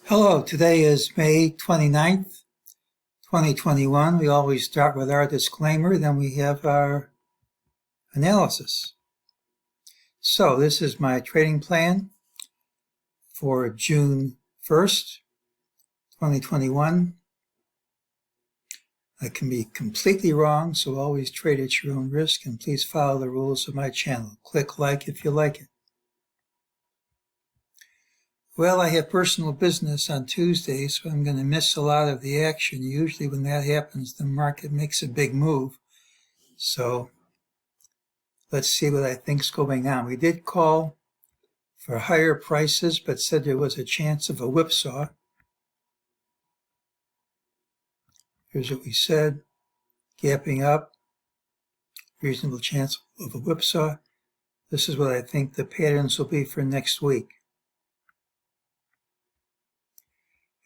Hello, today is May 29th, 2021. We always start with our disclaimer, then we have our analysis. So this is my trading plan for June 1st, 2021. I can be completely wrong, so always trade at your own risk, and please follow the rules of my channel. Click like if you like it. Well, I have personal business on Tuesday, so I'm going to miss a lot of the action. Usually when that happens, the market makes a big move. So let's see what I think's going on. We did call for higher prices, but said there was a chance of a whipsaw. Here's what we said. Gapping up, reasonable chance of a whipsaw. This is what I think the patterns will be for next week.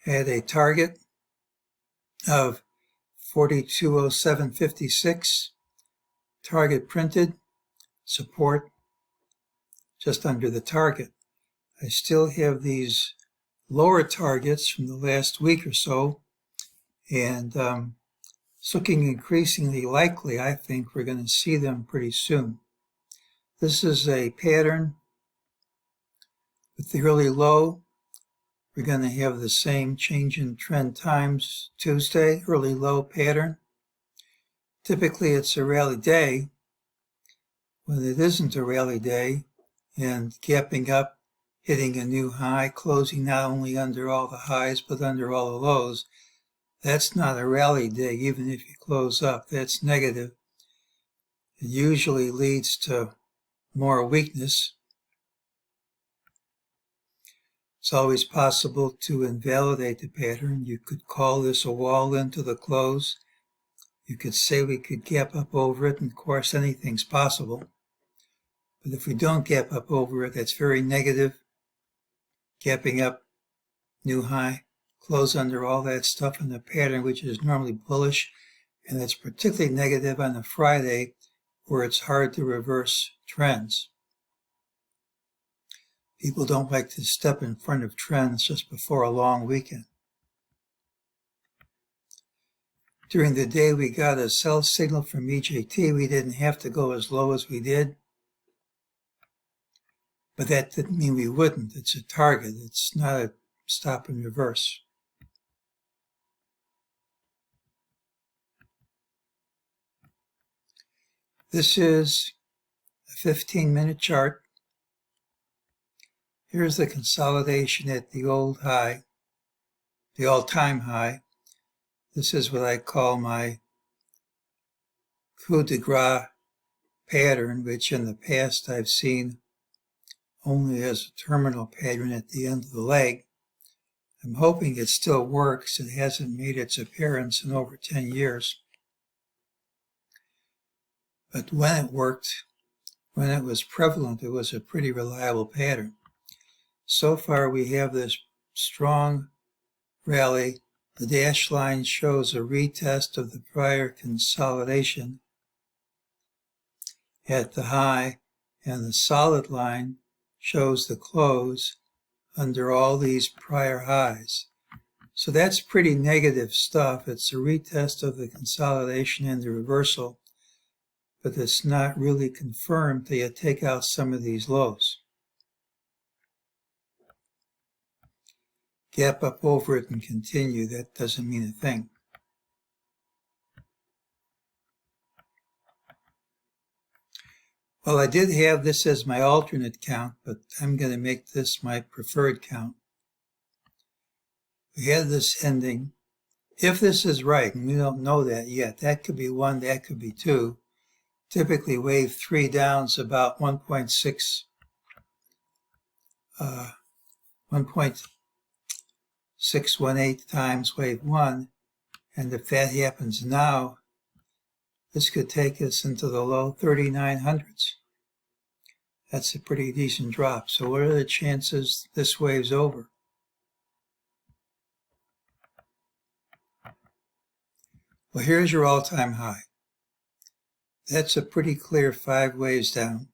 Had a target of 4207.56, target printed, support just under the target. I still have these lower targets from the last week or so, and it's looking increasingly likely. I think we're going to see them pretty soon. This is a pattern with the early low. We're going to have the same change in trend times Tuesday, early low pattern. Typically it's a rally day. When it isn't a rally day and gapping up, hitting a new high, closing not only under all the highs but under all the lows, that's not a rally day. Even if you close up, that's negative. It usually leads to more weakness. It's always possible to invalidate the pattern. You could call this a wall into the close. You could say we could gap up over it, and of course anything's possible. But if we don't gap up over it, that's very negative. Gapping up, new high, close under all that stuff in the pattern, which is normally bullish, and it's particularly negative on a Friday where it's hard to reverse trends. People don't like to step in front of trends just before a long weekend. During the day, we got a sell signal from MEJT. We didn't have to go as low as we did, but that didn't mean we wouldn't. It's a target. It's not a stop and reverse. This is a 15-minute chart. Here's the consolidation at the old high, the all-time high. This is what I call my coup de grace pattern, which in the past I've seen only as a terminal pattern at the end of the leg. I'm hoping it still works. It hasn't made its appearance in over 10 years. But when it worked, when it was prevalent, it was a pretty reliable pattern. So far, we have this strong rally. The dashed line shows a retest of the prior consolidation at the high, and the solid line shows the close under all these prior highs. So that's pretty negative stuff. It's a retest of the consolidation and the reversal, but it's not really confirmed till you take out some of these lows. Gap up over it and continue, that doesn't mean a thing. Well, I did have this as my alternate count, but I'm going to make this my preferred count. We had this ending. If this is right, and we don't know that yet, that could be 1, that could be 2. Typically wave 3 down is about 1.618 times wave 1, and if that happens now, this could take us into the low 3900s. That's a pretty decent drop. So what are the chances this wave's over? Well, here's your all-time high. That's a pretty clear 5 waves down.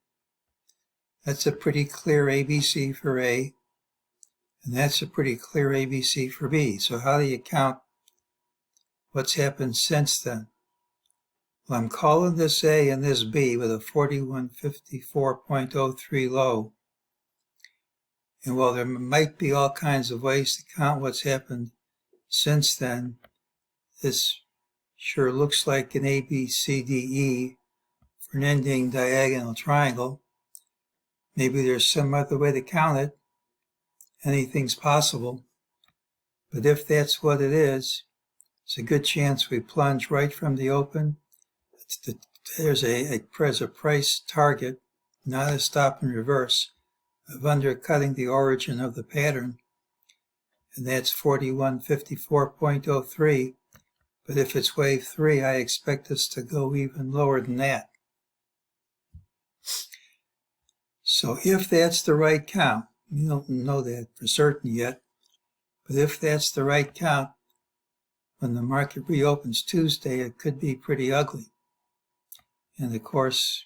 That's a pretty clear ABC for A, And that's a pretty clear ABC for B. So how do you count what's happened since then? Well, I'm calling this A and this B with a 4154.03 low. And while there might be all kinds of ways to count what's happened since then, this sure looks like an ABCDE for an ending diagonal triangle. Maybe there's some other way to count it. Anything's possible. But if that's what it is, it's a good chance we plunge right from the open. There's a price target, not a stop and reverse, of undercutting the origin of the pattern. And that's 4154.03. But if it's wave 3, I expect us to go even lower than that. So if that's the right count, we don't know that for certain yet, but if that's the right count, when the market reopens Tuesday, it could be pretty ugly. And of course,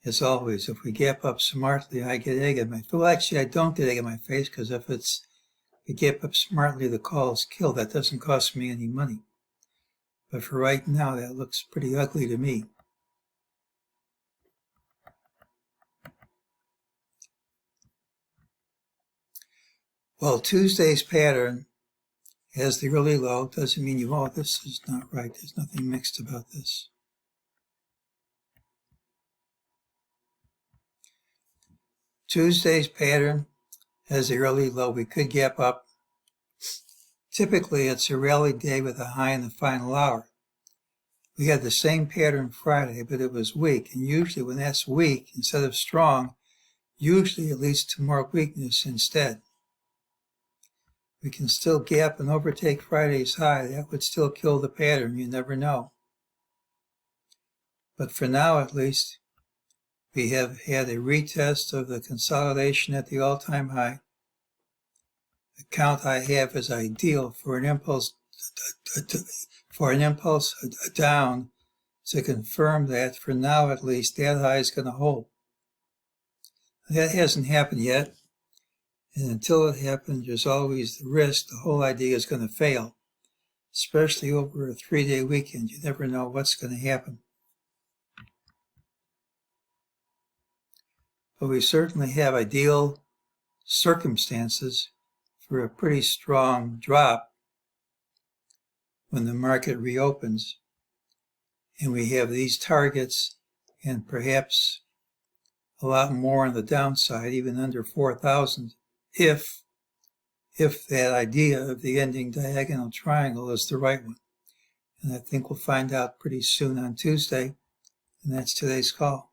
as always, if we gap up smartly, I get egg in my face. Well, actually, I don't get egg in my face, because if we gap up smartly, the call is killed. That doesn't cost me any money. But for right now, that looks pretty ugly to me. Well, Tuesday's pattern has the early low. Doesn't mean you, oh, this is not right. There's nothing mixed about this. Tuesday's pattern has the early low. We could gap up. Typically, it's a rally day with a high in the final hour. We had the same pattern Friday, but it was weak. And usually when that's weak instead of strong, usually it leads to more weakness instead. We can still gap and overtake Friday's high. That would still kill the pattern. You never know. But for now, at least, we have had a retest of the consolidation at the all-time high. The count I have is ideal for an impulse down to confirm that for now, at least, that high is going to hold. That hasn't happened yet. And until it happens, there's always the risk the whole idea is going to fail, especially over a 3-day weekend. You never know what's going to happen. But we certainly have ideal circumstances for a pretty strong drop when the market reopens. And we have these targets and perhaps a lot more on the downside, even under 4,000. If that idea of the ending diagonal triangle is the right one. And I think we'll find out pretty soon on Tuesday, and that's today's call.